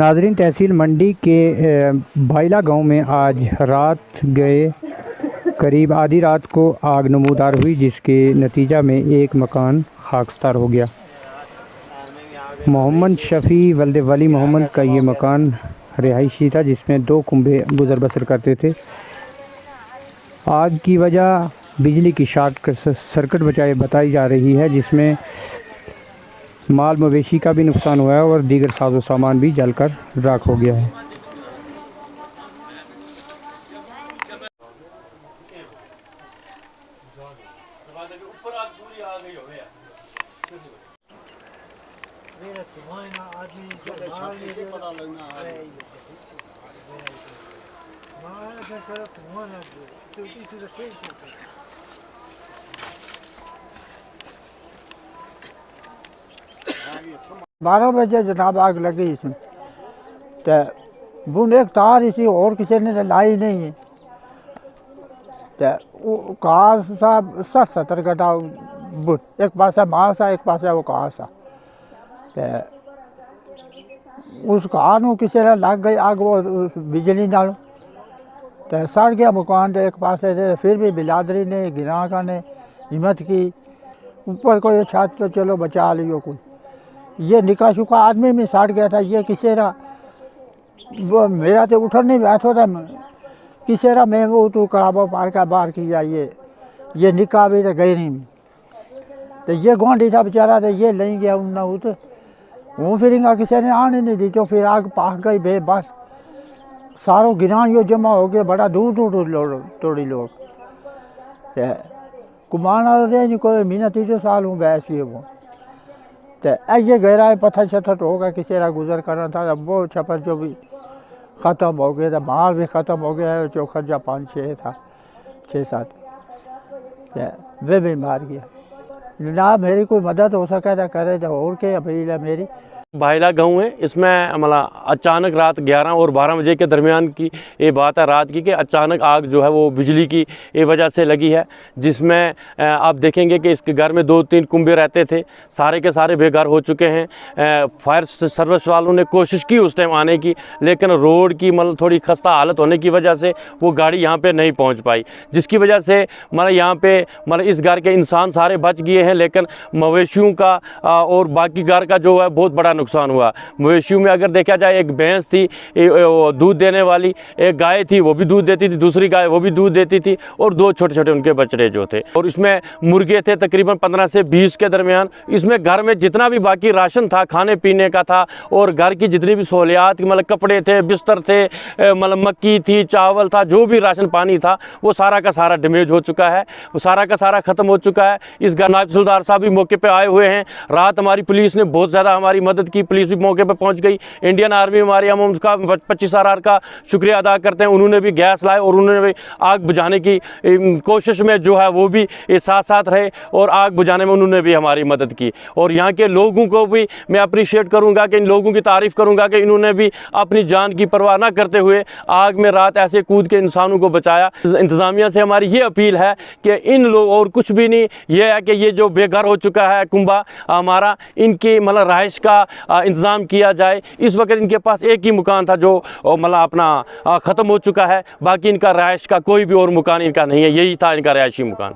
नाजरीन, तहसील मंडी के भाइला गांव में आज रात गए करीब आधी रात को आग नमूदार हुई, जिसके नतीजा में एक मकान खाकसार हो गया। मोहम्मद शफ़ी वल्द वली मोहम्मद का ये मकान रिहायशी था, जिसमें 2 कुंबे गुजर बसर करते थे। आग की वजह बिजली की शॉर्ट सर्किट बताई जा रही है, जिसमें माल मवेशी का भी नुकसान हुआ है और दीगर साजो सामान भी जलकर राख हो गया है। बारह बजे जनाब आग लगी इसमें, तो बुन एक तार इसी और किसी ने लाई नहीं है, तो कहा साहब 60-70 घंटा बुन एक पासा मार सा एक पासा वो कहा सा, तो उस कहा नू किसी ने लग गई आग वो बिजली नाल, तो सड़ गया मकान। तो एक पासे थे, फिर भी बिलादरी ने गिराका ने हिम्मत की, ऊपर कोई छत तो चलो बचा लियो कोई। ये निका शुका आदमी में सड़ गया था। ये किसेरा वो मेरा तो उठर नहीं बैठो था, किसेरा मैं वो तो कराबो पार का बाहर किया। ये निका भी तो गई नहीं, तो ये गोंडी था बेचारा, तो ये नहीं गया ना वो, तो वो फिर किसी ने आने नहीं दी, तो फिर आग पाक गई बे बस सारो गिरान यो जमा हो गया, बड़ा दूर दूर तोड़ी लोग। तो कुमाना रहे कोई महीना 3 साल हूँ बैस ये वो, तो ये गहरा है पत्थर छत्थर होगा किसी का गुजर करना था। अब वो छपर जो भी ख़त्म हो गया था, माल भी ख़त्म हो गया है, जो खर्चा 5-6 था 6-7 वे भी मार गया। जनाब मेरी कोई मदद हो सके तो करे, तो और क्या अपील है मेरी। भाइला गांव है, इसमें मतलब अचानक रात 11 और 12 बजे के दरमियान की ये बात है रात की, कि अचानक आग जो है वो बिजली की ये वजह से लगी है, जिसमें आप देखेंगे कि इसके घर में 2-3 कुंबे रहते थे, सारे के सारे बेघर हो चुके हैं। फायर सर्विस वालों ने कोशिश की उस टाइम आने की, लेकिन रोड की मतलब थोड़ी खस्ता हालत होने की वजह से वो गाड़ी यहाँ पर नहीं पहुँच पाई, जिसकी वजह से मतलब यहाँ पर मतलब इस घर के इंसान सारे बच गए हैं, लेकिन मवेशियों का और बाकी घर का जो है बहुत बड़ा नुकसान हुआ। मवेशियों में अगर देखा जाए, एक भैंस थी दूध देने वाली, एक गाय थी वो भी दूध देती थी, दूसरी गाय वो भी दूध देती थी, और 2 छोटे छोटे उनके बछड़े जो थे, और इसमें मुर्गे थे तकरीबन 15 से 20 के दरमियान। इसमें घर में जितना भी बाकी राशन था, खाने पीने का था, और घर की जितनी भी सहूलियात मतलब कपड़े थे, बिस्तर थे, मतलब मक्की थी, चावल था, जो भी राशन पानी था, वो सारा का सारा डैमेज हो चुका है, वो सारा का सारा ख़त्म हो चुका है। इस नायब तहसीलदार साहब भी मौके पर आए हुए हैं। रात हमारी पुलिस ने बहुत ज़्यादा हमारी मदद की, पुलिस भी मौके पर पहुंच गई। इंडियन आर्मी हमारी, हम उसका 25 RR का शुक्रिया अदा करते हैं। उन्होंने भी गैस लाए और उन्होंने भी आग बुझाने की कोशिश में जो है वो भी साथ साथ रहे, और आग बुझाने में उन्होंने भी हमारी मदद की। और यहाँ के लोगों को भी मैं अप्रिशिएट करूँगा, कि इन लोगों की तारीफ़ करूँगा कि इन्होंने भी अपनी जान की परवाह ना करते हुए आग में रात ऐसे कूद के इंसानों को बचाया। इंतज़ामिया से हमारी ये अपील है कि इन लोग, और कुछ भी नहीं, ये है कि ये जो बेघर हो चुका है कुंबा हमारा, इनकी मतलब रहाइश का इंतज़ाम किया जाए। इस वक्त इनके पास एक ही मकान था जो मतलब अपना ख़त्म हो चुका है, बाकी इनका रहाइश का कोई भी और मकान इनका नहीं है, यही था इनका रहायशी मकान।